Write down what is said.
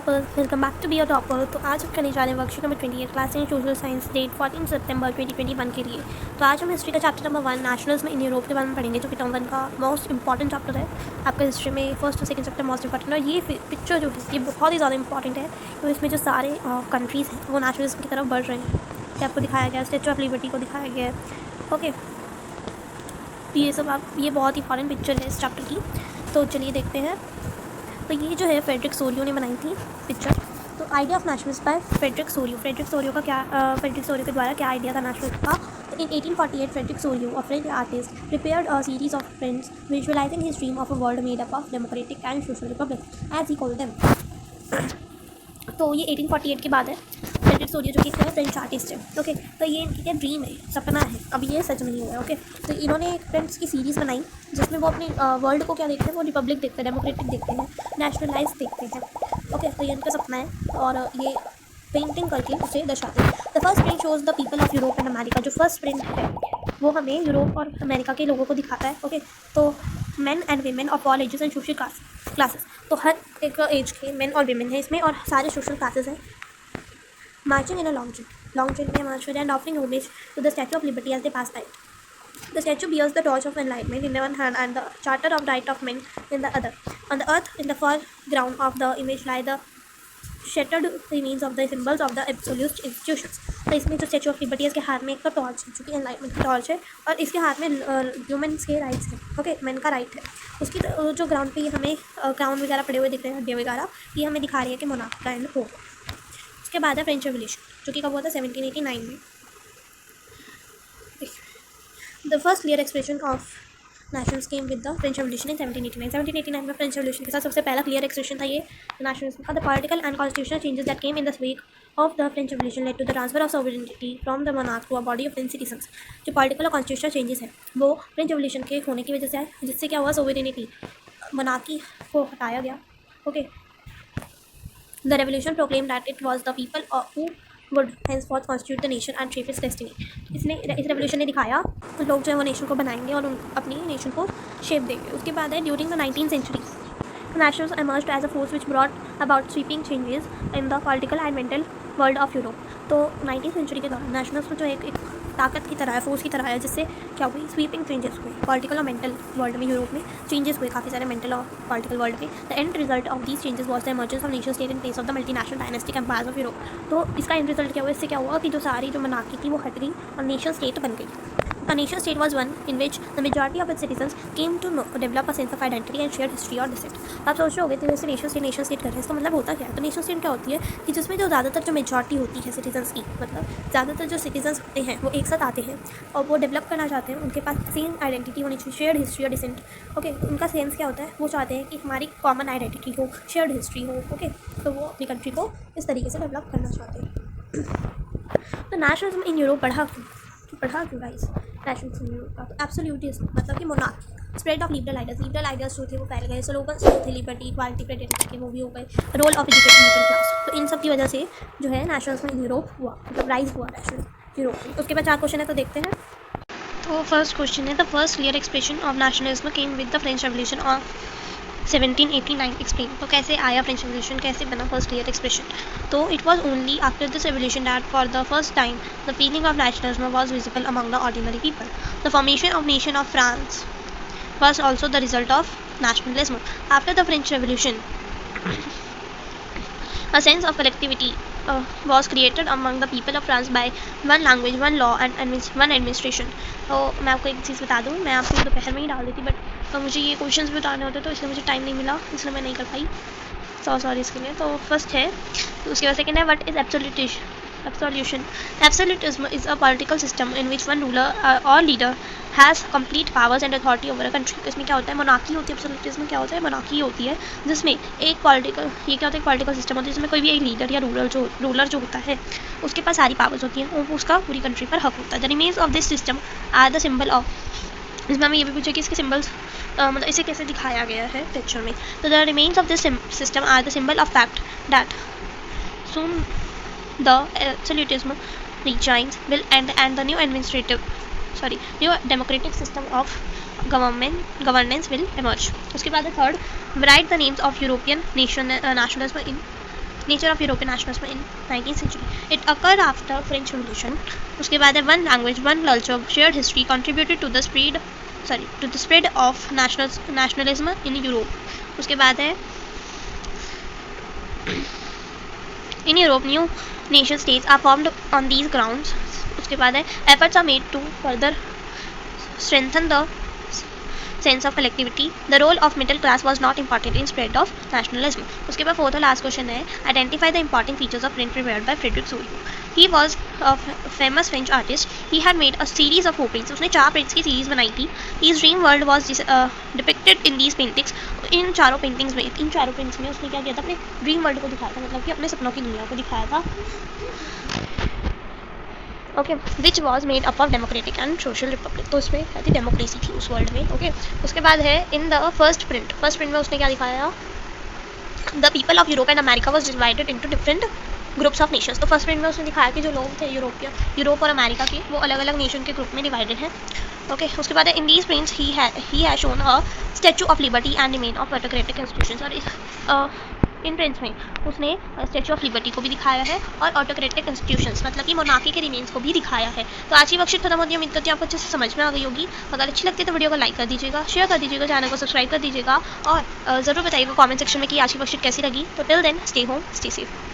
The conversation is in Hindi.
Toppers, welcome back to be a topper. तो आज हम करने जा रहे हैं worksheet number 28 class in social science date 14 सितंबर 2021 के लिए। तो आज हम हिस्ट्री का चैप्टर नंबर 1 नेशनल्स में इन यूरोप के बारे में पढ़ेंगे, जो कि टर्म 1 का मोस्ट इंपॉर्टेंट चैप्टर है। आपका हिस्ट्री में फर्स्ट और सेकंड चैप्टर मोस्ट इंपॉर्टेंट है। और ये पिक्चर जो है ये बहुत ही ज़्यादा इंपॉर्टेंट है, तो इसमें जो सारे कंट्रीज़ हैं वो नेशनलिज्म की तरफ बढ़ रहे हैं। ये आपको दिखाया गया, स्टैचू ऑफ लिबर्टी को दिखाया गया है। ओके, ये सब ये बहुत इंपॉर्टेंट पिक्चर है इस चैप्टर की। तो चलिए देखते हैं। तो ये जो है फ्रेडरिक सोरियो ने बनाई थी पिक्चर। तो idea of nationalism by Frederic Sorrieu Frederic Sorrieu के द्वारा क्या आइडिया था नेशनलिज्म का। तो in 1848 Frederic Sorrieu, a French artist, prepared a series of prints visualising his dream of a world made up of democratic and social republic as he called them. तो ये 1848 के बाद है। फ्रेडरिक सोरियो जो कि फ्रेंच आर्टिस्ट है। ओके, तो ये इनकी क्या ड्रीम है, सपना है, अब ये सच नहीं हुआ है। ओके, तो इन्होंने एक फ्रेंड्स की सीरीज़ बनाई जिसमें वो अपनी वर्ल्ड को क्या देखते हैं, वो रिपब्लिक देखते हैं, डेमोक्रेटिक देखते हैं, नेशनलाइज देखते हैं। ओके, तो ये इनका सपना है और ये पेंटिंग करके उसे दर्शाते हैं। The first print shows the people of Europe and America. जो फर्स्ट प्रिंट है वो हमें यूरोप और अमेरिका के लोगों को दिखाता है। ओके, तो man and women of all ages and social classes. तो हर एक एज के मेन और वीमेन है इसमें और सारे सोशल क्लासेस हैं। Marching in a long train में march and offering homage to the Statue of Liberty as they pass by. The statue bears the torch of enlightenment in one hand and the charter of right of men in the other. On the earth, in the foreground of the image, lie the shattered remains of the symbols of the absolute institutions. तो इसमें जो स्टैचू ऑफ लिबर्टी है, इसके हाथ में एक तो टॉर्च है जो कि एनलाइटमेंट की टॉर्च है, और इसके हाथ में ह्यूमन्स के राइट्स हैं। ओके, मैन का राइट है। उसकी जो ग्राउंड पे हमें क्राउन वगैरह पड़े हुए दिख रहे हैं, हड्डियाँ वगैरह, ये हमें दिखा रही है कि मोनार्क का एंड हो। उसके बाद है फ्रेंच रेवोल्यूशन, जो कि कब हुआ था, 1789 में। The first clear expression of nationals came with the French revolution in 1789 में फ्रेंच रेवोल्यूशन के साथ सबसे पहला क्लियर एक्सप्रेशन था ये नेशनलिज्म का। The political and constitutional changes that came in the wake of the French revolution led to the transfer of sovereignty from the monarch to a body of French citizens. जो पॉलिटिकल और कॉन्स्टिट्यूशनल चेंजेस हैं वो फ्रेंच रेवोल्यूशन के होने की वजह से आए, जिससे क्या हुआ, सोवरेनिटी मोनार्की को हटाया गया। Okay, The revolution proclaimed that it was the people who would henceforth constitute the nation and shape its destiny. इस रेवोल्यूशन ने दिखाया लोग जो है वो नेशन को बनाएंगे और अपनी नेशन को शेप देंगे। उसके बाद है during the 19th century, nationals emerged as a force which brought about sweeping changes in the political and mental world of Europe. तो 19th century के दौरान नेशनल्स जो एक ताकत की तरह है, फोर्स की तरह है, जिससे क्या हुई, स्वीपिंग चेंजेस हुए पॉलिटिकल और मेंटल वर्ल्ड में। यूरोप में चेंजेस हुए काफ़ी सारे मेंटल और पॉलिटिकल वर्ल्ड में। The end result of these changes was the emergence of nation state in place of the multinational dynastic empires of Europe. तो इसका एंड रिजल्ट क्या हुआ, इससे क्या हुआ कि जो सारी जो मोनार्की थी वो हट गई और नेशन स्टेट बन गई। A nation state was one in which the majority of its citizens came to develop a sense of identity and shared history or descent. आप सोच रहे होगे तो वैसे नेशन स्टेट कर रहे हैं, इसका मतलब होता क्या है। तो नेशन स्टेट क्या होती है कि जिसमें जो ज़्यादातर जो मेजॉरिटी होती है सिटीजन्स की, मतलब ज़्यादातर जो सिटीजन्स होते हैं वो एक साथ आते हैं और वो डेवलप करना चाहते हैं, उनके पास सेम आइडेंटिटी होनी चाहिए, शेयर्ड हिस्ट्री और डिसेंट। ओके, उनका सेंस क्या होता है, वो चाहते हैं कि हमारी कॉमन आइडेंटिटी हो, शेयर्ड हिस्ट्री हो। ओके, तो वो अपनी कंट्री को इस तरीके से डेवलप करना चाहते हैं। तो नेशनलिज्म इन यूरोप बढ़ा क्यों गाइस, नेशनलिज्म इन यूरोप का एब्सोल्यूटिज्म मतलब कि monarchy, spread of liberal ideas जो थे वो फैल गए, स्लोगन्स जो थे लिबर्टी, इक्वालिटी, फ्रेटर्निटी के वो भी हो गए, role of education middle class. तो इन सब की वजह से जो है नेशनलिज्म इन यूरोप हुआ, मतलब राइज हुआ नेशनल यूरोप में। उसके बाद 4 क्वेश्चन है, तो देखते हैं। तो फर्स्ट क्वेश्चन है, the first clear expression of nationalism came with the French revolution of 1789 explain. तो कैसे आया फ्रेंच रेवोल्यूशन, कैसे बना फर्स्ट क्लियर एक्सप्रेशन। तो it was only after this revolution that for the first time the feeling of nationalism was visible among the ordinary people. The formation of nation of France was also the result of nationalism. After the French Revolution, a sense of collectivity was created among the people of France by one language, one law and one administration. तो मैं आपको एक चीज़ बता दूँ, मैं आपको दोपहर में ही डाल देती, बट मुझे ये क्वेश्चंस भी बताने होते तो इसलिए मुझे टाइम नहीं मिला, इसलिए मैं नहीं कर पाई। सॉरी इसके लिए। तो फर्स्ट है, तो उसके बाद सेकेंड है, what is absolution. Absolutism is a political system in which one ruler or leader has complete powers and authority over a country. तो इसमें क्या होता है, मोनार्की होती है। एब्सोल्यूटिज्म क्या होता है, मोनार्की होती है जिसमें एक पॉलिटिकल, ये क्या होता है, पॉलिटिकल सिस्टम होता है जिसमें कोई भी एक लीडर या रूलर जो होता है उसके पास सारी पावर्स होती हैं और उसका पूरी कंट्री पर हक होता है। The remains of this system are the symbol of, इसमें हमें ये भी पूछा कि इसके सिंबल्स मतलब इसे कैसे दिखाया गया है पिक्चर में। तो the remains of this system are the symbol of fact that soon the absolutism regimes will end and the new democratic system of governance will emerge. उसके बाद third, write the names of European nationalism in nature of European nationalism in 19th century, it occurred after French revolution. उसके बाद है one language one culture shared history contributed to the spread of nationalism in Europe. उसके बाद है in Europe new nation states are formed on these grounds. उसके बाद है efforts are made to further strengthen the sense of collectivity. The role of middle class was not important in spread of nationalism. उसके बाद फोर्थ और लास्ट क्वेश्चन है identify the important features of print prepared by Frederick Sorio. He was a famous French artist. He had made a series of 4 prints. उसने 4 prints की सीरीज बनाई थी. His dream world was depicted in these paintings. इन चारों पेंटिंग्स में, इन चारों प्रिंट्स में उसने क्या किया था, अपने ड्रीम वर्ल्ड को दिखाया था, मतलब कि अपने सपनों की दुनिया को दिखाया था। Okay, which was made up of democratic and social Republic. तो उसमें क्या थी, डेमोक्रेसी थी उस वर्ल्ड में। ओके, उसके बाद है इन द फर्स्ट प्रिंट में उसने क्या दिखाया, the people of Europe and America was divided into different groups of Nations. तो फर्स्ट प्रिंट में उसने दिखाया कि जो लोग थे यूरोप और अमेरिका के, वो अलग अलग नेशन के ग्रुप में डिवाइडेड हैं। ओके, उसके बाद in these prints he has shown a statue of liberty and remain of autocratic institutions. और इन प्रिंट्स में उसने स्टैचू ऑफ लिबर्टी को भी दिखाया है और ऑटोक्रेटिक इंस्टीट्यूशंस मतलब कि मोनार्की के रिमेन्स को भी दिखाया है। तो आज की वर्कशीट खत्म होती है। उम्मीद करती हूँ आपको अच्छे से समझ में आ गई होगी। अगर अच्छी लगती है तो वीडियो को लाइक कर दीजिएगा, शेयर कर दीजिएगा, चैनल को सब्सक्राइब कर दीजिएगा और ज़रूर बताइएगा कमेंट सेक्शन में कि आज की वर्कशीट कैसी लगी। तो till then stay home, stay safe.